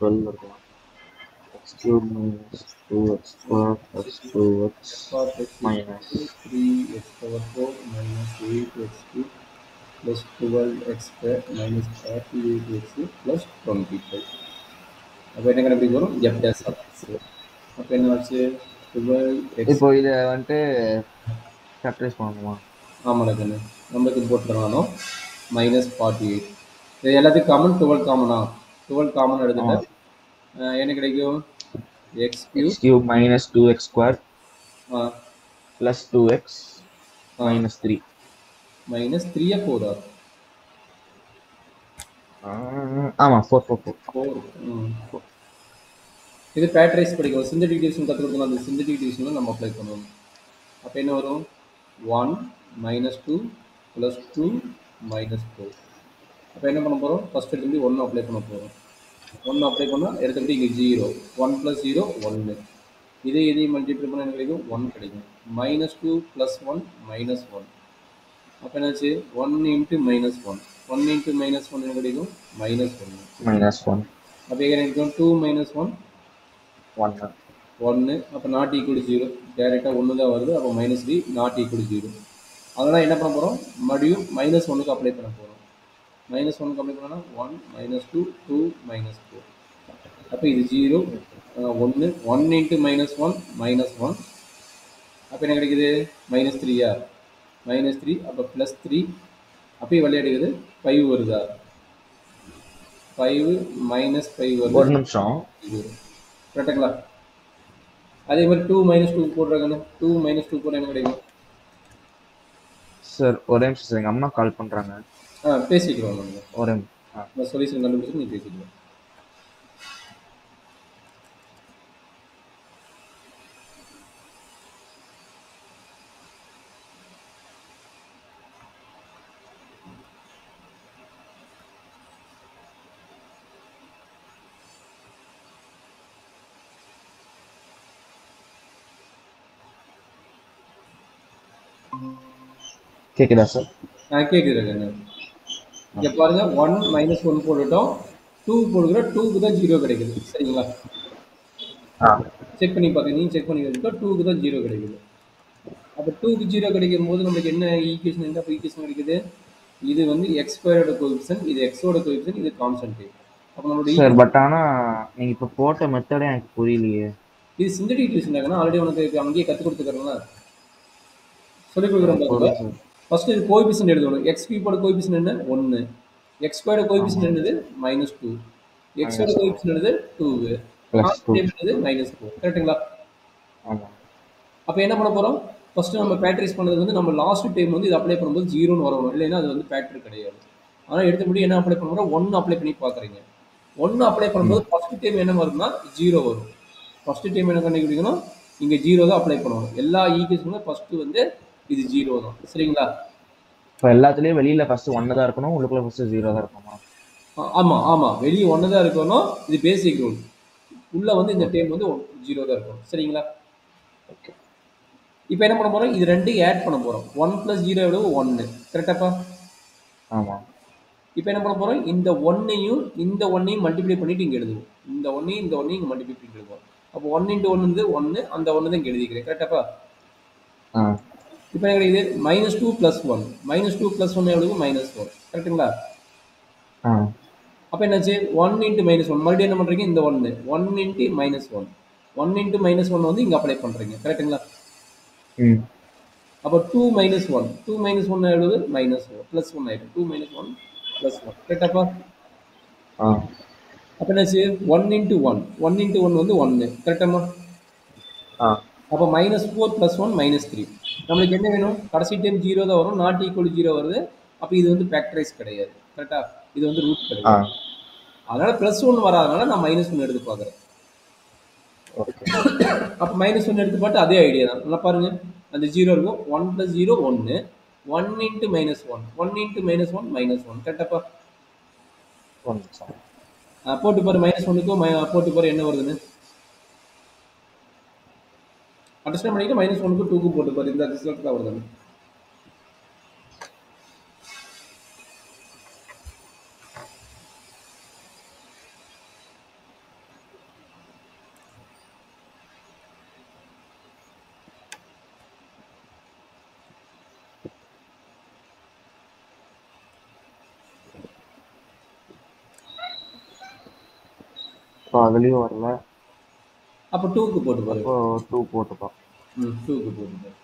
12 இருக்கும். x cube minus 2x square plus 2x minus 3x power 4 minus 8x cube plus 12x square minus 48x plus 25. அப்போ என்ன கண்டுபிடிக்க வரும்? f dash of x. அப்போ என்ன ஆச்சு? 12x. இப்போ இதை வந்துட்டு ஃபேக்டரைஸ் பண்ணணுமா? ஆமாம் கண்ணு, நம்மளுக்கு போட்டுருவானோ மைனஸ் 48. இது எல்லாத்தையும் காமன், 12 காமனா, 12 காமன் எடுத்துட்டேன். என்ன கிடைக்கும்? x cube minus 2x square plus 2x minus 3 minus 3 4 ஆமா 4. இது ஃபேக்டரைஸ் படிக்கணும். சிந்தட்டிக் டிவிஷன் கற்றுக் கொடுத்தோம். அந்த சிந்தட்டிக் டிவிஷனில் நம்ம அப்ளை பண்ணுவோம். அப்போ என்ன வரும்? 1 minus 2 plus 2 minus 4. அப்போ என்ன பண்ண போகிறோம்? ஃபஸ்ட் எடுத்துக்கிட்டு 1 அப்ளை பண்ண போகிறோம். 1 அப்ளை பண்ணால் எடுத்துக்கிட்டு இங்கே 0, 1 plus 0 1. இதையும் மல்டிப்ளை பண்ணால் என்ன கிடைக்கும்? 1 கிடைக்கும். minus 2 plus 1 minus 1. அப்போ என்னாச்சு? 1 into minus 1. 1 into minus 1 என்ன கிடைக்கும்? -1. அப்போ எங்கே கிடைக்கும்? 2 minus 1 1. அப்போ நாட் ஈக்குவல் 0. டேரெக்டாக 1 தான் வருது. அப்போ -3 நாட் ஈக்குவல் 0. அதனால் என்ன பண்ண போகிறோம்? மறுபடியும் -1க்கு அப்ளை பண்ண போகிறோம். -1க்கு அப்ளை பண்ணால் 1 -2 2 -4. அப்போ இது 0 1 1 into -1 -1. அப்போ என்ன கிடைக்குது? -3. -3. அப்போ +3. அப்போ விளையாடுகிறது 5 வருதா? 5 minus 5 வருது. ஒரு நிமிஷம் கரெக்டுங்களா? அதே மாதிரி 2 minus 2 போடுறாங்கன்னு, 2 minus 2 போட என்ன கிடைக்கும்? சார் ஒரே நிமிஷம் சார், எங்கள் அம்மா கால் பண்ணுறாங்க. பேசிக்கிறோம். நம்ம ஒரே நான் சொல்யூஷன் கண்டுபிடிச்சு நீ பேசிக்கிறோம். கேட்குதா சார்? கேட்குதுங்க. இங்கே பாருங்க, 1 minus 1 போட்டுட்டோம். 2 போடுகிற 2க்கு தான் 0 கிடைக்குது. சரிங்களா? செக் பண்ணி பார்த்து, நீ செக் பண்ணி வச்சுக்கோ. 2க்கு தான் 0 கிடைக்குது. அப்போ 2க்கு 0 கிடைக்கும் போது நம்மளுக்கு என்ன ஈக்குவேஷன்? என்ன ஈக்குவேஷன் கிடைக்குது? இது வந்து எக்ஸ் ஸ்கொயரோட கோஎஃபிஷியன்ட், இது எக்ஸோட கோஎஃபிஷியன்ட், இது கான்ஸ்டன்ட். அப்போ நம்மளோட சார் பட் ஆனால் நீங்கள் இப்போ போட்ட மெத்தடே எனக்கு புரியலையே. இது சிந்தட்டிக் ஈக்குவேஷன் ஆகணும். ஆல்ரெடி உனக்கு அங்கேயே கற்றுக் கொடுத்துக்கிறேங்களா? சொல்லிக் கொடுக்குறோம் பாருங்க. ஃபர்ஸ்ட் இது கோஎஃபிஷியன்ட் எழுதணும். எக்ஸ் கியூபோட கோஎஃபிஷியன்ட் என்ன? 1. எக்ஸ் ஸ்கொயரோட கோஎஃபிஷியன்ட் என்னது? -2. எக்ஸோட கோஎஃபிஷியன்ட் என்னது? 2. கான்ஸ்டன்ட் என்னது? -4. கரெக்ட்டுங்களா? அப்போ என்ன பண்ண போகிறோம்? ஃபர்ஸ்ட் நம்ம ஃபேக்டரைஸ் பண்ணது வந்து நம்ம லாஸ்ட் டைம் வந்து இது அப்ளை பண்ணும்போது 0ன்னு வரணும். இல்லைன்னா அது வந்து ஃபேக்டர் கிடையாது. ஆனால் எடுத்தபடி என்ன அப்ளை பண்ணுறோம்? 1 அப்ளை பண்ணி பார்க்குறீங்க. 1 அப்ளை பண்ணும்போது ஃபர்ஸ்ட் டைம் என்ன வரும்னா 0 வரும். ஃபர்ஸ்ட் டைம் என்ன கண்டுபிடிக்கணும்? இங்கே 0 தான் அப்ளை பண்ணணும். எல்லா ஈக்குவேஷனும் ஃபர்ஸ்ட் வந்து இது 0 தான். சரிங்களா? இப்போ எல்லாத்துலேயும் வெளியில் ஃபர்ஸ்ட் 1 தான் இருக்கணும், உள்ளுக்குள்ள ஃபர்ஸ்ட் 0 தான் இருக்கணுமா? ஆமாம் வெளியே 1 தான் இருக்கணும். இது பேசிக் ரூல். உள்ளே வந்து இந்த டைம் வந்து 0 தான் இருக்கணும். சரிங்களா? ஓகே. இப்போ என்ன பண்ண போகிறோம்? இது ரெண்டையும் ஆட் பண்ண போகிறோம். 1 + 0 எவ்வளவு? 1. கரெக்டாப்பா? ஆமாம். இப்போ என்ன பண்ண போகிறோம்? இந்த 1ஐயும் இந்த 1ஐயும் மல்டிப்ளை பண்ணிட்டு இங்கே எழுதுவோம். இந்த 1ஐயும் இந்த 1ஐயும் இங்கே மல்டிப்ளை பண்ணி எழுதுவோம். அப்போ 1 × 1 வந்து 1, அந்த 1 தான் இங்கே எழுதிக்கிறேன். கரெக்டாப்பா? இப்போ என்ன கிடைக்குது? -2 + 1. -2 + 1 எவ்வளவு? -1. கரெக்டுங்களா? அப்போ என்னாச்சு? 1 × -1. மறுபடியும் என்ன பண்ணுறீங்க? இந்த 1 1 × -1. 1 × -1 வந்து இங்கே அப்ளை பண்ணுறீங்க. கரெக்டுங்களா? அப்போ 2 - 1. 2 - 1 எவ்வளவு? -1. +1 ஆயிடும். 2 - 1 +1. கரெக்டாப்பா? அப்போ என்னாச்சு? 1 × 1. 1 × 1 வந்து 1. கரெக்டாமா? அப்போ -4 + 1 -3. நம்மளுக்கு என்ன வேணும்? கடைசி டைம் 0 தான் வரும். நாட் ஈக்குவல் 0 வருது. அப்போ இது வந்து ஃபேக்டரைஸ் கிடையாது. கரெக்டா? இது வந்து ரூட் கிடையாது. அதனால +1 வராதனால நான் -1 எடுத்து பார்க்குறேன். அப்போ -1 எடுத்து பார்த்து அதே ஐடியா தான். நல்லா பாருங்க, அந்த 0 இருக்கும். 1 + 0 1. 1 × -1. 1 × -1 -1. கரெக்டாப்பா? போட்டு பாரு. -1க்கும் போட்டு பாரு என்ன வருதுன்னு. அண்டர்ஸ்டாண்ட் பண்ணிட்டு -1க்கும் 2க்கும் போட்டு பாரு. இந்த ரிசல்ட் தான் வருது. ஸோ அதுலேயும் வரல. அப்போ 2க்கு போட்டு பாரு. அப்போ 2 போட்டுப்பா. 2க்கு போட்டு பாரு.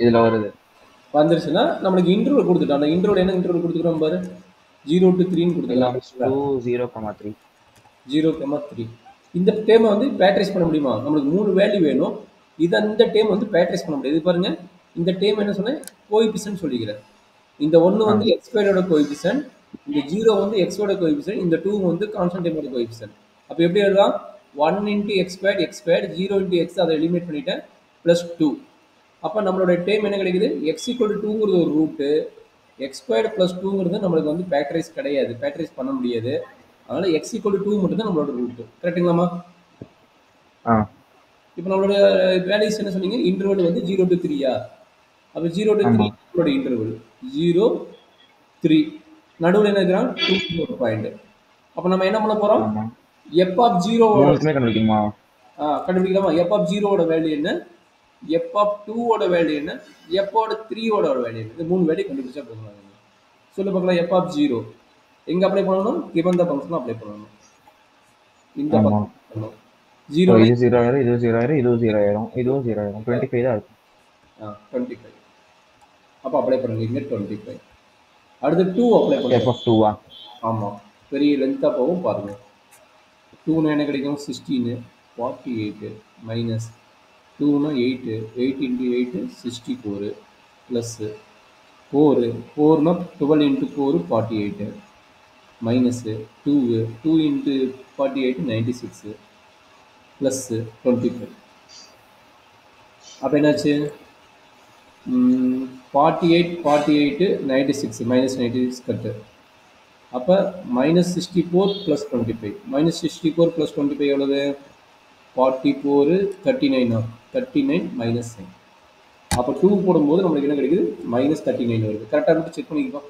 இதுல வருது. வந்துருச்சுன்னா நம்மளுக்கு இன்டர்வல் கொடுத்துட்டோம். அந்த இன்டர்வல் என்ன இன்டர்வல் கொடுத்துக்கிறோம் பாரு, 0 to 3 கொடுத்துக்கலாம். 0,3 0,3 இந்த டேர்மை வந்து பேட்ரைஸ் பண்ண முடியுமா? நம்மளுக்கு 3 வேல்யூ வேணும். இந்த டேம் வந்து பேட்ரைஸ் பண்ண முடியாது. இது பாருங்க, இந்த டேம் என்ன சொன்னேன், கோஎஃபிஷியன்ட் சொல்லிக்கிறேன். இந்த 1 வந்து எக்ஸ்பைரோட கோஎஃபிஷியன்ட், இந்த 0 வந்து எக்ஸோட கோஎஃபிஷியன்ட், இந்த 2 வந்து கான்ஸ்டன்ட் டைமோட கோஎஃபிஷியன்ட். அப்போ எப்படி எழுதலாம்? 1 into X square X square, 0 into X அதை எலிமினேட் பண்ணிட்டேன், ப்ளஸ் 2. அப்போ நம்மளோட டேம் என்ன கிடைக்குது? எக்ஸ் ஈக்குவல் டு 2ங்கிறது ஒரு ரூட்டு, எக்ஸ் ஸ்கொயர் ப்ளஸ் 2ங்கிறது நம்மளுக்கு வந்து பேக்டரைஸ் கிடையாது, பேக்டரைஸ் பண்ண முடியாது. அதனால எக்ஸ் ஈக்குவல் டு 2 மட்டும் தான் நம்மளோட ரூட்டு. கரெக்டுங்களாமா? இப்போ நம்மளோட வேல்யூஸ் என்ன சொன்னீங்க? இன்டர்வல் வந்து 0 to 3யா? அப்போ 0 to 3 நம்மளோட இன்டர்வல் 0 3, நடுவில் என்ன இருக்கிறான்? 2 பாயிண்ட். அப்போ நம்ம என்ன பண்ண போறோம்? எஃப் ஆஃப் 0 கண்டுபிடிக்கலாமா? எஃப் ஆஃப் 0 ஓட வேல்யூ என்ன, எஃப் ஆஃப் 2 ஓட வேல்யூ என்ன, எஃப் ஓட 3 ஓட வேல்யூ என்ன? இந்த 3 வேல்யூ கண்டுபிடிச்சா போதும். சொல்ல பார்க்கலாம். எஃப் ஆஃப் 0 எங்க அப்ளை பண்ணணும்? கிவன் த ஃபங்க்ஷன் அப்ளை பண்ணணும். இந்த ஃபங்க்ஷன் 0 இது 0 ஆயிரும், இது 0 ஆயிரும், இது 0 ஆயிரும், இதுவும் 0 ஆயிரும். 25 தான் இருக்கும். 25. அப்போ அப்ளை பண்ணுங்க இங்க 25. அடுத்து 2 அப்ளை பண்ணுங்க. எஃப் ஆஃப் 2வா? ஆமா, பெரிய லென்த்தா போகும் பாருங்க. 2 என்ன கிடைக்கும்? 16 48 minus 2 8, 8 into 8 64 plus 4 4 12 into 4 48 minus 2 into 48 96 plus 25. அப்போ என்னாச்சு? 48 96 மைனஸ் 96 கட்டு. அப்போ மைனஸ் 64 ப்ளஸ் 25. மைனஸ் 64 ப்ளஸ் 25 எவ்வளவு? 44 39 39 மைனஸ் 9. அப்போ 2 போடும்போது நம்மளுக்கு என்ன கிடைக்குது? மைனஸ் 39 வருது. கரெக்டாக மட்டும் செக் பண்ணிக்கலாம்.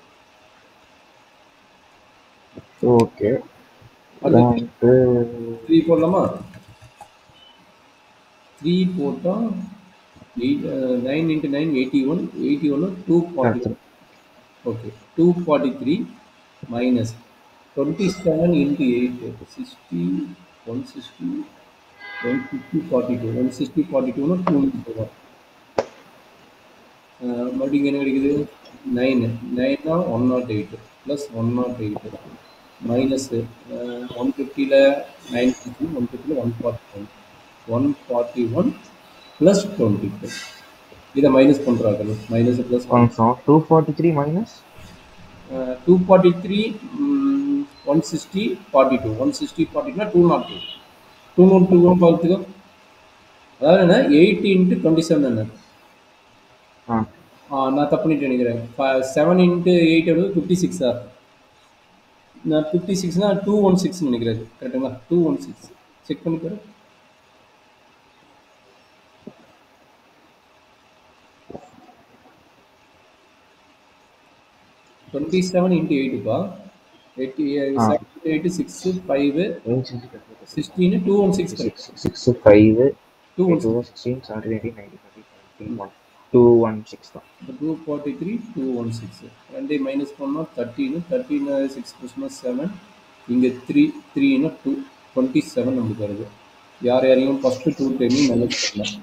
ஓகே, அடுத்து 3 போடலாமா? 3 போட்டால் 9 into 9 81 81 240. Okay, 243 minus 27 into 8 60 160 150 42 160 42 2 into 1. மறுபடியும் என்ன கிடைக்குது? 9 9 108 ப்ளஸ் 108 மைனஸ் 150ல் 9 150ல் 141 141 ப்ளஸ் 25. இதை மைனஸ் பண்ணுறாங்க. மைனஸ் ப்ளஸ் 243 மைனஸ் 243 160 42 160 42னா 202 202 பார்த்துக்கோ. அதாவது என்ன? 8 into 27 என்ன? நான் தப்பு பண்ணிட்டு நினைக்கிறேன். 7 into 8 எவ்வளவு? 56ஆ? நான் 56னா 216 நினைக்கிறேன். கரெக்டுங்களா? 216 செக் பண்ணிக்கிறேன். $27 into 8 8 6 5 16 216 6 5 216 17 18 19 216 தான். 243 216 ரெண்டே மைனஸ் பண்ணால் 13 13 6 + 7 இங்கே 3 3ன்னா 2 27 நம்மளுக்கு வருது. யார் யாரையும் ஃபஸ்ட்டு 2 டைமையும் நல்லா பண்ணலாம்.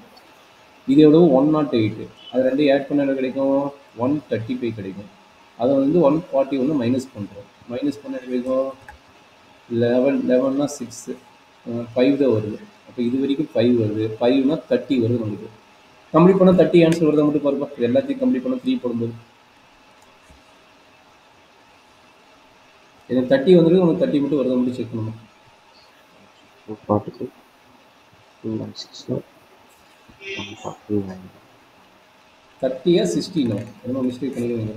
இது எவ்வளவு? 108. அது ரெண்டையும் ஆட் பண்ண கிடைக்கும் 135 கிடைக்கும். அதை வந்து 141 மைனஸ் பண்ணுறோம். மைனஸ் பண்ண கிடைக்கும் 11 6 5 தான் வருது. அப்போ இது வரைக்கும் 5 வருது. 5னா 30 வருது நம்மளுக்கு. கம்ப்ளீட் பண்ண 30 ஆன்சர் வருதா மட்டும் பாருப்பா. இது எல்லாத்தையும் கம்ப்ளீட் பண்ண 3 போடும்போது எனக்கு 30 வந்துருக்கு. உனக்கு 30 மட்டும் வருதா மட்டும் செக் பண்ணணும். 30யா 16 என்ன மிஸ்டேக் பண்ணிக்கிறீங்க?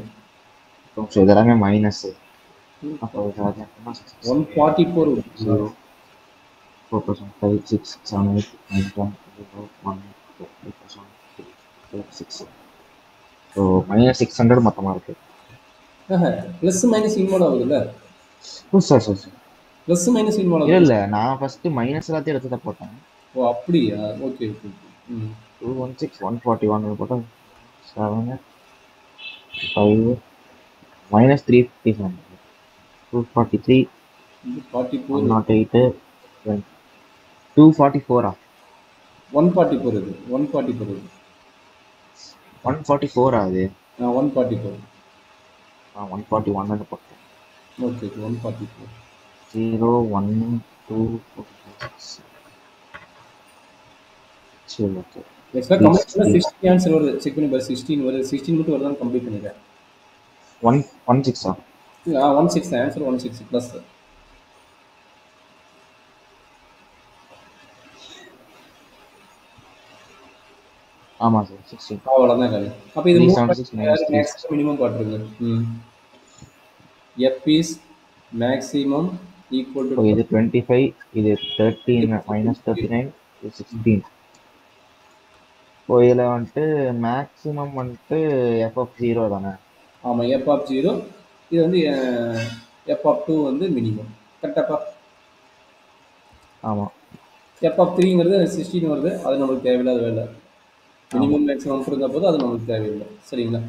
இதெல்லாமே மைனஸ். 144 0 4% 5 6 7 8 9 10 11 12 6. ஸோ மைனஸ் 600 மொத்தமாக இருக்கு. ப்ளஸ் மைனஸ் இன்வோல்வ் ஆகுதுல்ல? சார் ப்ளஸ் மைனஸ் இன்வால்வ் இல்ல ஆகுது. இல்ல நான் ஃபர்ஸ்ட் மைனஸ் எல்லாத்தையும் எடுத்து தான் போட்டேன். ஓ அப்படியா? Okay okay okay. ம் 216 141 போட்டா 7 5 minus 357 243 இது 44 108 244 144 இது 144 இது 144 ஆகுது. 144. 141 போட்டேன். Okay okay 144. 0 1 2 சரி ஓகே. ஆக்சுவலாக கம்ப்ளீட் பண்ணால் 16 ஆன்சர் வருது. செக் பண்ணி பாரு 16 வருது. 16 மட்டும் வருதான்னு கம்ப்ளீட் பண்ணிடுறேன். 116 16 ஆன்சர் 16 ப்ளஸ். ஆமா சார் 16. அவ்வளோதான் காலி. அப்போ இது 376 minus மேக்ஸிமம் 360. மினிமம் பாட்டுருங்க. F is maximum equal to இது 25 இது 13 minus 39 இது 16. இதில் வந்துட்டு மேக்ஸிமம் வந்துட்டு எஃப் ஆஃப் 0 தானே? ஆமாம் எஃப் ஆஃப் 0 இது வந்து எஃப் ஆஃப் 2 வந்து மினிமம் கரெக்டாப்பா. ஆமாம் எஃப் ஆஃப் 3ங்கிறது 16 வருது. அது நம்மளுக்கு தேவையில்லாத வேலை. ஆமாம். மினிமம் மேக்ஸிமம் இருந்தால் போதும், அது நம்மளுக்கு தேவையில்லை. சரிங்களா?